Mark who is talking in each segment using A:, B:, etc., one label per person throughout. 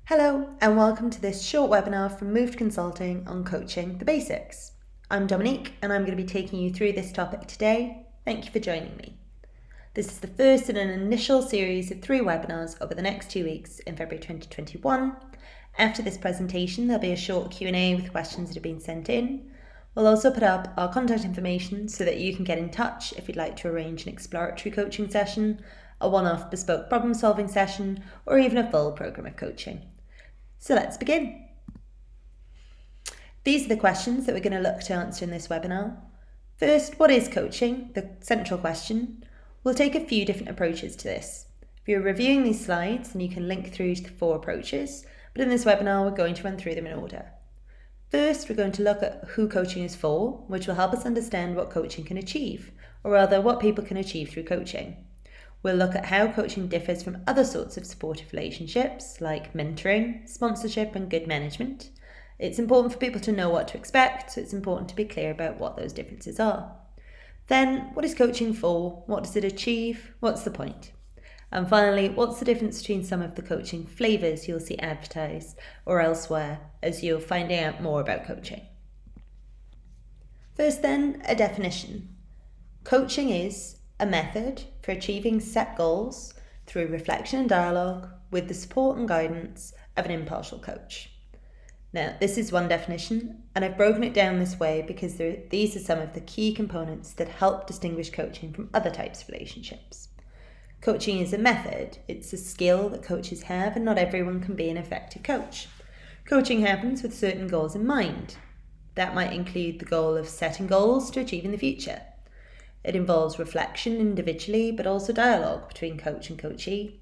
A: Hello and welcome to this short webinar from Moved Consulting on coaching the basics. I'm Dominique and I'm going to be taking you through this topic today. Thank you for joining me. This is the first in an initial series of 3 webinars over the next 2 weeks in February 2021. After this presentation, there'll be a short Q&A with questions that have been sent in. We'll also put up our contact information so that you can get in touch if you'd like to arrange an exploratory coaching session, a one-off bespoke problem-solving session, or even a full programme of coaching. So let's begin. These are the questions that we're going to look to answer in this webinar. First, what is coaching? The central question. We'll take a few different approaches to this. If you're reviewing these slides, then you can link through to the 4 approaches, but in this webinar, we're going to run through them in order. First, we're going to look at who coaching is for, which will help us understand what coaching can achieve, or rather, what people can achieve through coaching. We'll look at how coaching differs from other sorts of supportive relationships like mentoring, sponsorship and good management. It's important for people to know what to expect, so it's important to be clear about what those differences are. Then, what is coaching for? What does it achieve? What's the point? And finally, what's the difference between some of the coaching flavours you'll see advertised or elsewhere as you're finding out more about coaching? First then, a definition. Coaching is a method for achieving set goals through reflection and dialogue with the support and guidance of an impartial coach. Now, this is one definition, and I've broken it down this way because these are some of the key components that help distinguish coaching from other types of relationships. Coaching is a method. It's a skill that coaches have, and not everyone can be an effective coach. Coaching happens with certain goals in mind. That might include the goal of setting goals to achieve in the future. It involves reflection individually, but also dialogue between coach and coachee.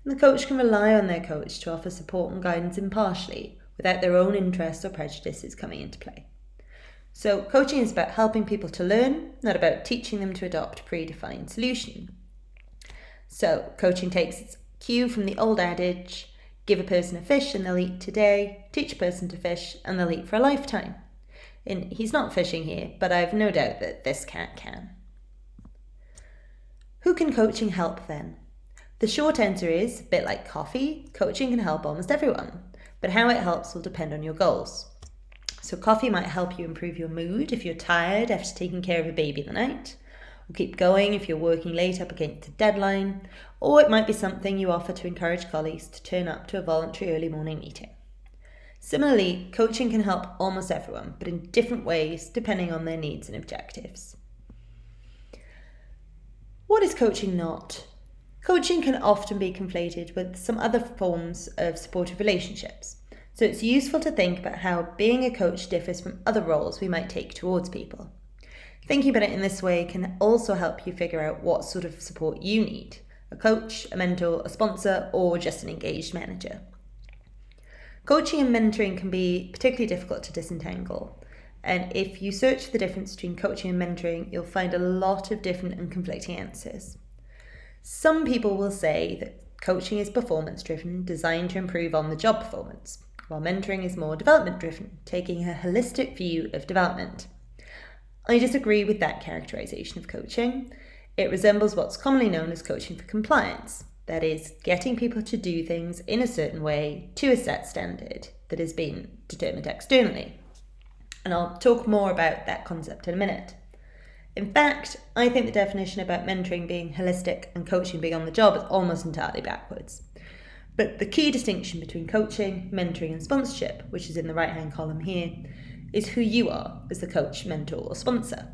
A: And the coach can rely on their coach to offer support and guidance impartially, without their own interests or prejudices coming into play. So coaching is about helping people to learn, not about teaching them to adopt a predefined solution. So coaching takes its cue from the old adage, give a person a fish and they'll eat today, teach a person to fish and they'll eat for a lifetime. And he's not fishing here, but I've no doubt that this cat can. Who can coaching help then? The short answer is, a bit like coffee, coaching can help almost everyone, but how it helps will depend on your goals. So coffee might help you improve your mood if you're tired after taking care of a baby in the night, or keep going if you're working late up against a deadline, or it might be something you offer to encourage colleagues to turn up to a voluntary early morning meeting. Similarly, coaching can help almost everyone, but in different ways depending on their needs and objectives. What is coaching not? Coaching can often be conflated with some other forms of supportive relationships. So it's useful to think about how being a coach differs from other roles we might take towards people. Thinking about it in this way can also help you figure out what sort of support you need: a coach, a mentor, a sponsor, or just an engaged manager. Coaching and mentoring can be particularly difficult to disentangle. And if you search for the difference between coaching and mentoring, you'll find a lot of different and conflicting answers. Some people will say that coaching is performance-driven, designed to improve on-the-job performance, while mentoring is more development-driven, taking a holistic view of development. I disagree with that characterization of coaching. It resembles what's commonly known as coaching for compliance. That is, getting people to do things in a certain way to a set standard that has been determined externally. And I'll talk more about that concept in a minute. In fact, I think the definition about mentoring being holistic and coaching being on the job is almost entirely backwards. But the key distinction between coaching, mentoring and sponsorship, which is in the right-hand column here, is who you are as the coach, mentor or sponsor.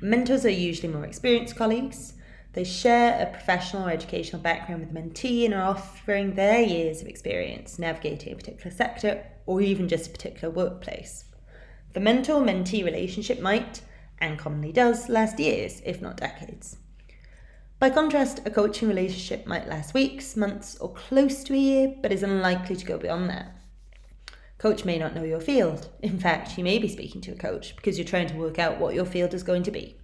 A: Mentors are usually more experienced colleagues. They share a professional or educational background with the mentee and are offering their years of experience navigating a particular sector or even just a particular workplace. The mentor-mentee relationship might, and commonly does, last years, if not decades. By contrast, a coaching relationship might last weeks, months, or close to a year, but is unlikely to go beyond that. Coach may not know your field. In fact, you may be speaking to a coach because you're trying to work out what your field is going to be.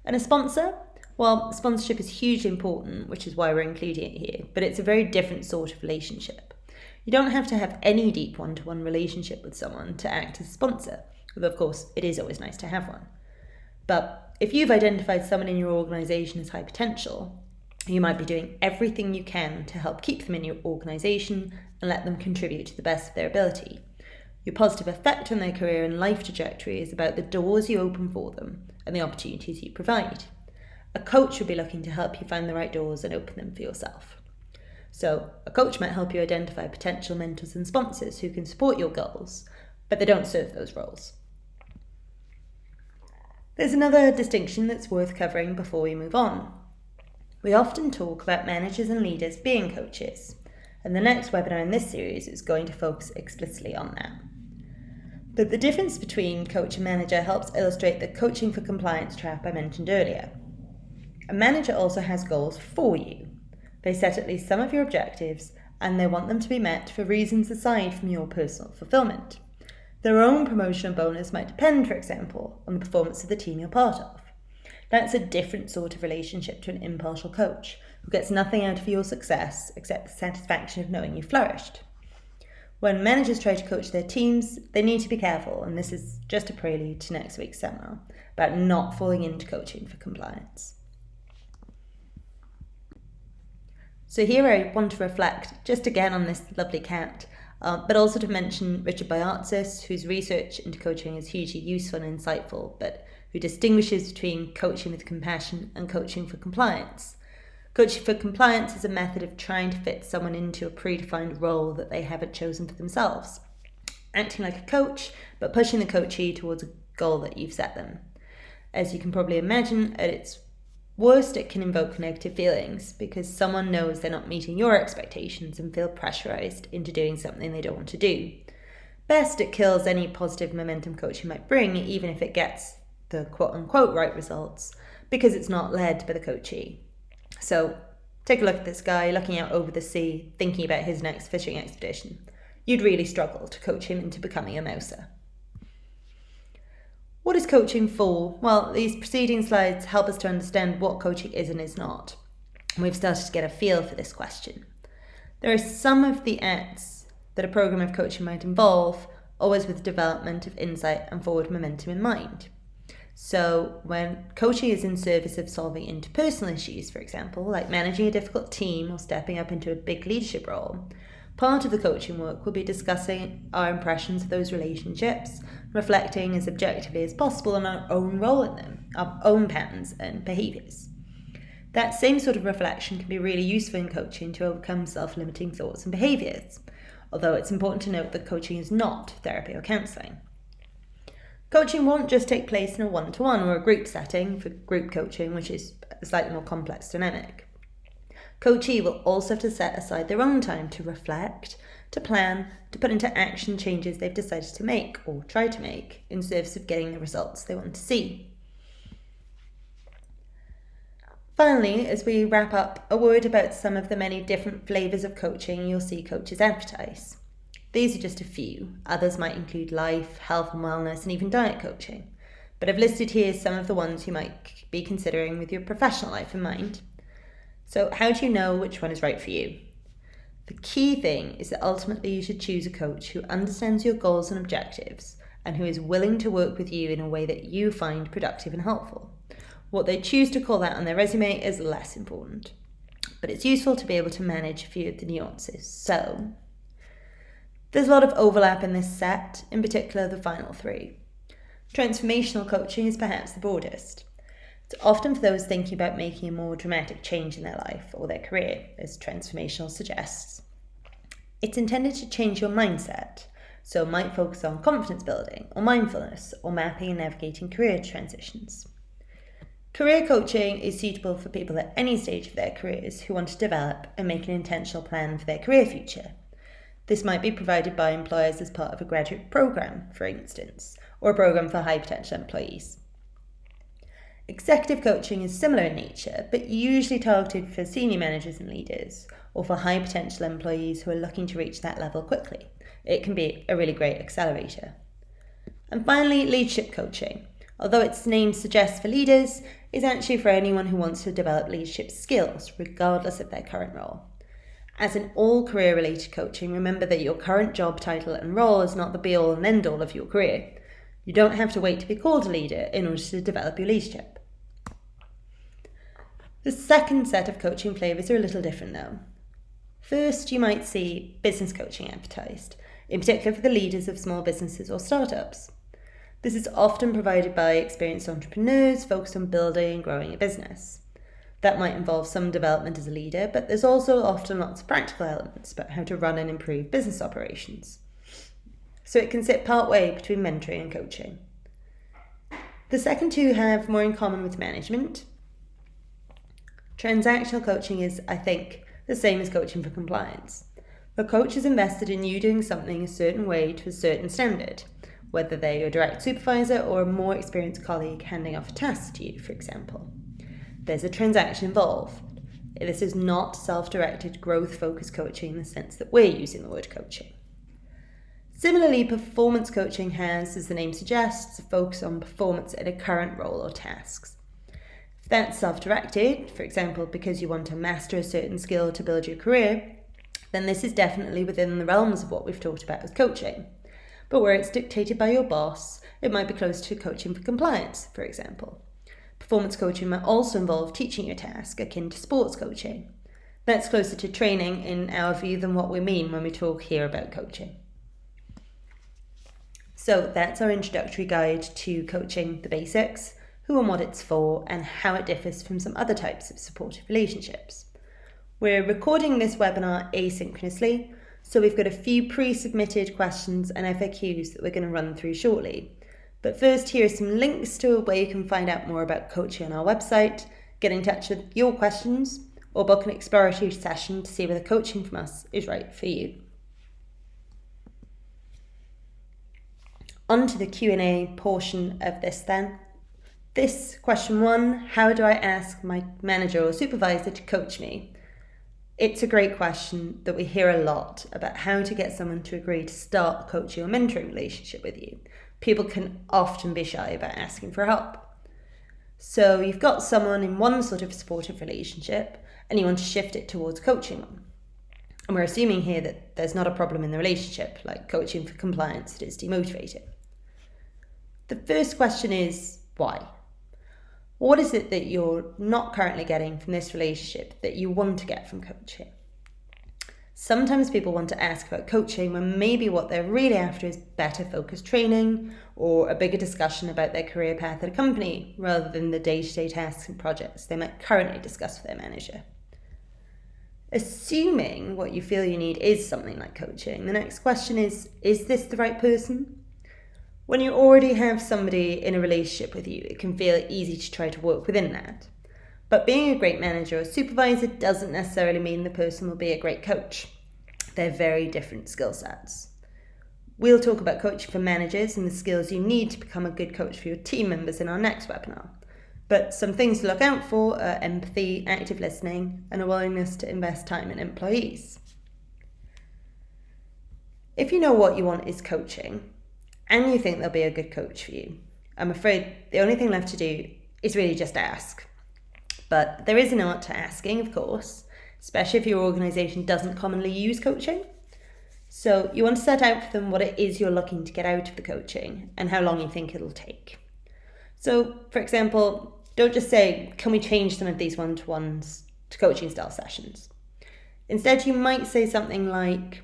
A: And a sponsor? Well, sponsorship is hugely important, which is why we're including it here, but it's a very different sort of relationship. You don't have to have any deep one-to-one relationship with someone to act as a sponsor, although of course it is always nice to have one. But if you've identified someone in your organisation as high potential, You might be doing everything you can to help keep them in your organisation and let them contribute to the best of their ability. Your positive effect on their career and life trajectory is about the doors you open for them and the opportunities you provide. A coach will be looking to help you find the right doors and open them for yourself. So, a coach might help you identify potential mentors and sponsors who can support your goals, but they don't serve those roles. There's another distinction that's worth covering before we move on. We often talk about managers and leaders being coaches, and the next webinar in this series is going to focus explicitly on that. But the difference between coach and manager helps illustrate the coaching for compliance trap I mentioned earlier. A manager also has goals for you. They set at least some of your objectives, and they want them to be met for reasons aside from your personal fulfillment. Their own promotion and bonus might depend, for example, on the performance of the team you're part of. That's a different sort of relationship to an impartial coach who gets nothing out of your success except the satisfaction of knowing you flourished. When managers try to coach their teams, they need to be careful, and this is just a prelude to next week's seminar about not falling into coaching for compliance. So here I want to reflect just again on this lovely cat, but also to mention Richard Biatzis, whose research into coaching is hugely useful and insightful, but who distinguishes between coaching with compassion and coaching for compliance. Coaching for compliance is a method of trying to fit someone into a predefined role that they haven't chosen for themselves, acting like a coach, but pushing the coachee towards a goal that you've set them. As you can probably imagine, at its worst, it can invoke negative feelings because someone knows they're not meeting your expectations and feel pressurized into doing something they don't want to do. Best, it kills any positive momentum coaching might bring, even if it gets the quote-unquote right results, because it's not led by the coachee. So, take a look at this guy looking out over the sea, thinking about his next fishing expedition. You'd really struggle to coach him into becoming a mouser. What is coaching for? Well, these preceding slides help us to understand what coaching is and is not. And we've started to get a feel for this question. There are some of the acts that a program of coaching might involve, always with development of insight and forward momentum in mind. So when coaching is in service of solving interpersonal issues, for example, like managing a difficult team or stepping up into a big leadership role, part of the coaching work will be discussing our impressions of those relationships, reflecting as objectively as possible on our own role in them, our own patterns and behaviours. That same sort of reflection can be really useful in coaching to overcome self-limiting thoughts and behaviours, although it's important to note that coaching is not therapy or counselling. Coaching won't just take place in a one-to-one or a group setting for group coaching, which is a slightly more complex dynamic. Coachee will also have to set aside their own time to reflect, to plan, to put into action changes they've decided to make or try to make in service of getting the results they want to see. Finally, as we wrap up, a word about some of the many different flavours of coaching you'll see coaches advertise. These are just a few. Others might include life, health and wellness, and even diet coaching. But I've listed here some of the ones you might be considering with your professional life in mind. So how do you know which one is right for you? The key thing is that ultimately you should choose a coach who understands your goals and objectives and who is willing to work with you in a way that you find productive and helpful. What they choose to call that on their resume is less important, but it's useful to be able to manage a few of the nuances. So, there's a lot of overlap in this set, in particular the final three. Transformational coaching is perhaps the broadest. It's often for those thinking about making a more dramatic change in their life or their career, as transformational suggests. It's intended to change your mindset, so it might focus on confidence building or mindfulness or mapping and navigating career transitions. Career coaching is suitable for people at any stage of their careers who want to develop and make an intentional plan for their career future. This might be provided by employers as part of a graduate program, for instance, or a program for high potential employees. Executive coaching is similar in nature, but usually targeted for senior managers and leaders, or for high potential employees who are looking to reach that level quickly. It can be a really great accelerator. And finally, leadership coaching, although its name suggests for leaders, is actually for anyone who wants to develop leadership skills, regardless of their current role. As in all career-related coaching, remember that your current job title and role is not the be-all and end-all of your career. You don't have to wait to be called a leader in order to develop your leadership. The second set of coaching flavours are a little different though. First, you might see business coaching advertised, in particular for the leaders of small businesses or startups. This is often provided by experienced entrepreneurs focused on building and growing a business. That might involve some development as a leader, but there's also often lots of practical elements about how to run and improve business operations. So it can sit partway between mentoring and coaching. The second two have more in common with management. Transactional coaching is, I think, the same as coaching for compliance. The coach is invested in you doing something a certain way to a certain standard, whether they're your direct supervisor or a more experienced colleague handing off a task to you, for example. There's a transaction involved. This is not self-directed, growth-focused coaching in the sense that we're using the word coaching. Similarly, performance coaching has, as the name suggests, a focus on performance in a current role or tasks. If that's self-directed, for example, because you want to master a certain skill to build your career, then this is definitely within the realms of what we've talked about as coaching. But where it's dictated by your boss, it might be close to coaching for compliance, for example. Performance coaching might also involve teaching you a task, akin to sports coaching. That's closer to training in our view than what we mean when we talk here about coaching. So that's our introductory guide to coaching, the basics, who and what it's for, and how it differs from some other types of supportive relationships. We're recording this webinar asynchronously, so we've got a few pre-submitted questions and FAQs that we're going to run through shortly. But first, here are some links to where you can find out more about coaching on our website, get in touch with your questions, or book an exploratory session to see whether coaching from us is right for you. On to the Q&A portion of this then. This question 1, how do I ask my manager or supervisor to coach me? It's a great question that we hear a lot about how to get someone to agree to start a coaching or mentoring relationship with you. People can often be shy about asking for help. So you've got someone in one sort of supportive relationship and you want to shift it towards coaching them. And we're assuming here that there's not a problem in the relationship, like coaching for compliance that is demotivating. The first question is, why? What is it that you're not currently getting from this relationship that you want to get from coaching? Sometimes people want to ask about coaching when maybe what they're really after is better focused training or a bigger discussion about their career path at a company rather than the day-to-day tasks and projects they might currently discuss with their manager. Assuming what you feel you need is something like coaching, the next question is this the right person? When you already have somebody in a relationship with you, it can feel easy to try to work within that. But being a great manager or supervisor doesn't necessarily mean the person will be a great coach. They're very different skill sets. We'll talk about coaching for managers and the skills you need to become a good coach for your team members in our next webinar. But some things to look out for are empathy, active listening, and a willingness to invest time in employees. If you know what you want is coaching, and you think they'll be a good coach for you, I'm afraid the only thing left to do is really just ask. But there is an art to asking, of course, especially if your organisation doesn't commonly use coaching. So you want to set out for them what it is you're looking to get out of the coaching and how long you think it'll take. So, for example, don't just say, can we change some of these one-to-ones to coaching style sessions? Instead, you might say something like,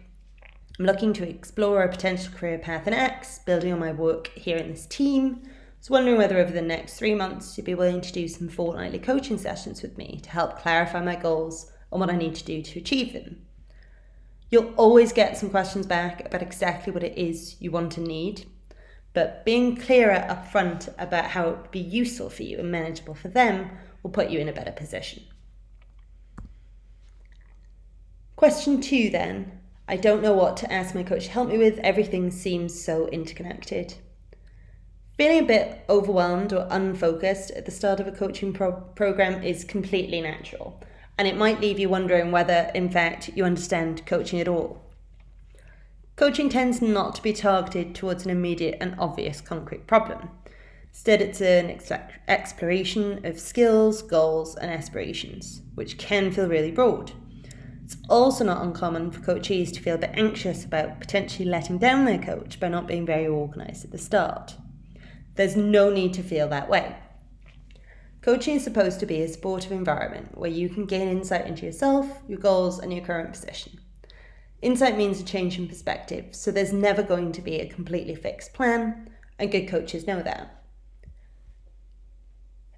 A: I'm looking to explore a potential career path in X, building on my work here in this team. I was wondering whether over the next 3 months you'd be willing to do some fortnightly coaching sessions with me to help clarify my goals and what I need to do to achieve them. You'll always get some questions back about exactly what it is you want and need, but being clearer up front about how it would be useful for you and manageable for them will put you in a better position. Question 2 then. I don't know what to ask my coach to help me with. Everything seems so interconnected. Feeling a bit overwhelmed or unfocused at the start of a coaching program is completely natural, and it might leave you wondering whether, in fact, you understand coaching at all. Coaching tends not to be targeted towards an immediate and obvious concrete problem. Instead, it's an exploration of skills, goals, and aspirations, which can feel really broad. It's also not uncommon for coachees to feel a bit anxious about potentially letting down their coach by not being very organised at the start. There's no need to feel that way. Coaching is supposed to be a supportive environment where you can gain insight into yourself, your goals, and your current position. Insight means a change in perspective, so there's never going to be a completely fixed plan, and good coaches know that.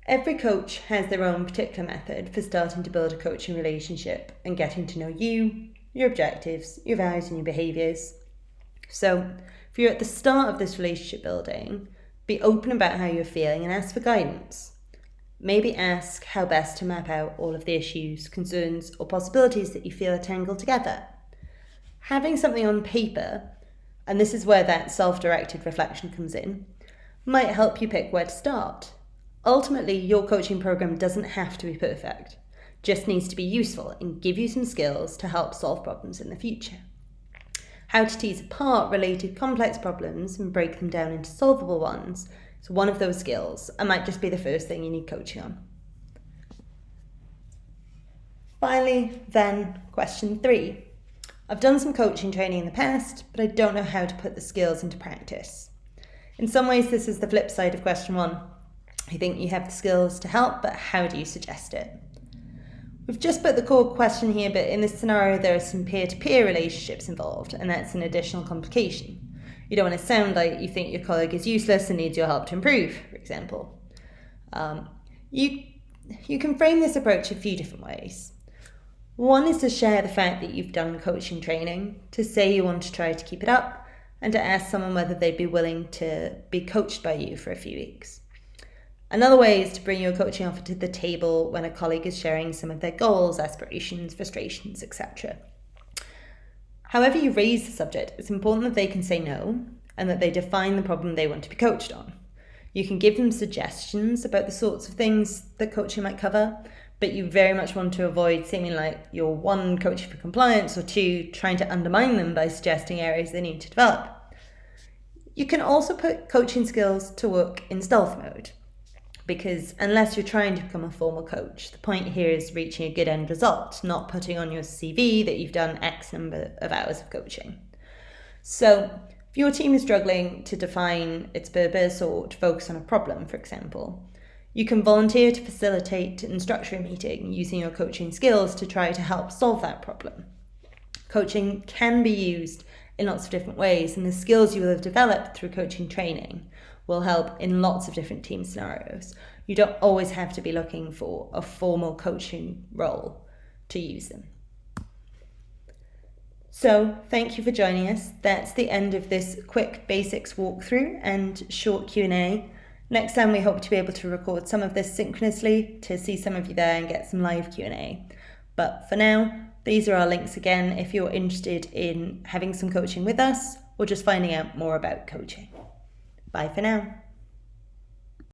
A: Every coach has their own particular method for starting to build a coaching relationship and getting to know you, your objectives, your values, and your behaviours. So, if you're at the start of this relationship building, be open about how you're feeling and ask for guidance. Maybe ask how best to map out all of the issues, concerns, or possibilities that you feel are tangled together. Having something on paper, and this is where that self-directed reflection comes in, might help you pick where to start. Ultimately, your coaching program doesn't have to be perfect, just needs to be useful and give you some skills to help solve problems in the future. How to tease apart related complex problems and break them down into solvable ones is one of those skills and might just be the first thing you need coaching on. Finally, then, question 3. I've done some coaching training in the past, but I don't know how to put the skills into practice. In some ways, this is the flip side of question 1. You think you have the skills to help, but how do you suggest it? We've just put the core question here, but in this scenario, there are some peer-to-peer relationships involved, and that's an additional complication. You don't want to sound like you think your colleague is useless and needs your help to improve, for example. You can frame this approach a few different ways. One is to share the fact that you've done coaching training, to say you want to try to keep it up, and to ask someone whether they'd be willing to be coached by you for a few weeks. Another way is to bring your coaching offer to the table when a colleague is sharing some of their goals, aspirations, frustrations, etc. However you raise the subject, it's important that they can say no and that they define the problem they want to be coached on. You can give them suggestions about the sorts of things that coaching might cover, but you very much want to avoid seeming like you're 1, coaching for compliance, or 2, trying to undermine them by suggesting areas they need to develop. You can also put coaching skills to work in stealth mode, because unless you're trying to become a formal coach, the point here is reaching a good end result, not putting on your CV that you've done X number of hours of coaching. So if your team is struggling to define its purpose or to focus on a problem, for example, you can volunteer to facilitate and structure a meeting using your coaching skills to try to help solve that problem. Coaching can be used in lots of different ways, and the skills you will have developed through coaching training will help in lots of different team scenarios. You don't always have to be looking for a formal coaching role to use them. So, thank you for joining us. That's the end of this quick basics walkthrough and short Q&A. Next time we hope to be able to record some of this synchronously to see some of you there and get some live Q&A. But for now, these are our links again if you're interested in having some coaching with us or just finding out more about coaching. Bye for now.